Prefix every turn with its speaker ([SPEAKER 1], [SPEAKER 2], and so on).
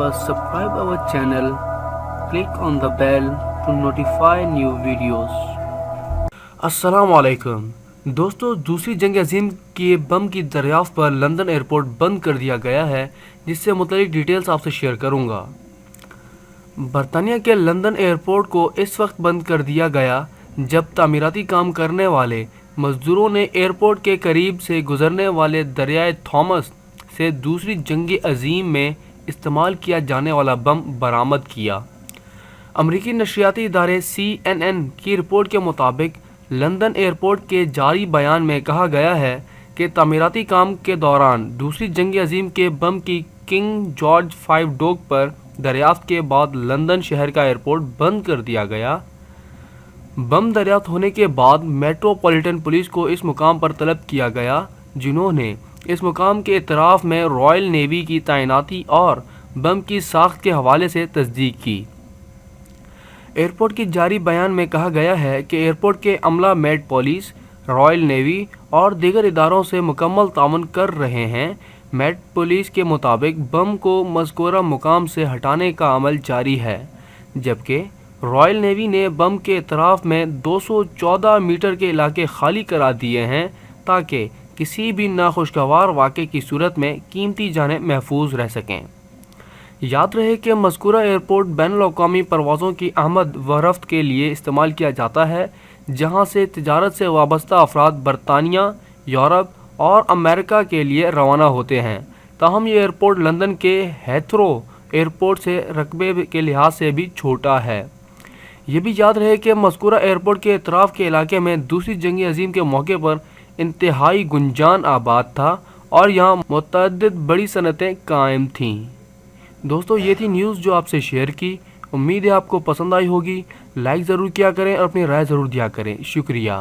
[SPEAKER 1] subscribe our channel, click on the bell to notify new videos. السلام علیکم دوستو، دوسری جنگ عظیم کے بم کی دریافت پر لندن ایئرپورٹ بند کر دیا گیا ہے، جس سے متعلق ڈیٹیلز آپ سے شیئر کروں گا۔ برطانیہ کے لندن ایئرپورٹ کو اس وقت بند کر دیا گیا جب تعمیراتی کام کرنے والے مزدوروں نے ایئرپورٹ کے قریب سے گزرنے والے دریائے تھامس سے دوسری جنگ عظیم میں استعمال کیا جانے والا بم برآمد کیا۔ امریکی نشریاتی ادارے CNN کی رپورٹ کے مطابق لندن ایئرپورٹ کے جاری بیان میں کہا گیا ہے کہ تعمیراتی کام کے دوران دوسری جنگ عظیم کے بم کی کنگ جارج 5 ڈوک پر دریافت کے بعد لندن شہر کا ایئرپورٹ بند کر دیا گیا۔ بم دریافت ہونے کے بعد میٹروپولیٹن پولیس کو اس مقام پر طلب کیا گیا، جنہوں نے اس مقام کے اعتراف میں رائل نیوی کی تعیناتی اور بم کی ساخت کے حوالے سے تصدیق کی۔ ایئرپورٹ کی جاری بیان میں کہا گیا ہے کہ ایئرپورٹ کے عملہ میٹ پولیس، رائل نیوی اور دیگر اداروں سے مکمل تعاون کر رہے ہیں۔ میٹ پولیس کے مطابق بم کو مذکورہ مقام سے ہٹانے کا عمل جاری ہے، جبکہ رائل نیوی نے بم کے اطراف میں 214 میٹر کے علاقے خالی کرا دیے ہیں تاکہ کسی بھی ناخوشگوار واقعے کی صورت میں قیمتی جانیں محفوظ رہ سکیں۔ یاد رہے کہ مذکورہ ایئرپورٹ بین الاقوامی پروازوں کی آمد و رفت کے لیے استعمال کیا جاتا ہے، جہاں سے تجارت سے وابستہ افراد برطانیہ، یورپ اور امریکہ کے لیے روانہ ہوتے ہیں۔ تاہم یہ ایئرپورٹ لندن کے ہیتھرو ایئرپورٹ سے رقبے کے لحاظ سے بھی چھوٹا ہے۔ یہ بھی یاد رہے کہ مذکورہ ایئرپورٹ کے اطراف کے علاقے میں دوسری جنگ عظیم کے موقع پر انتہائی گنجان آباد تھا اور یہاں متعدد بڑی صنعتیں قائم تھیں۔ دوستو، یہ تھی نیوز جو آپ سے شیئر کی۔ امید ہے آپ کو پسند آئی ہوگی۔ لائک ضرور کیا کریں اور اپنی رائے ضرور دیا کریں۔ شکریہ۔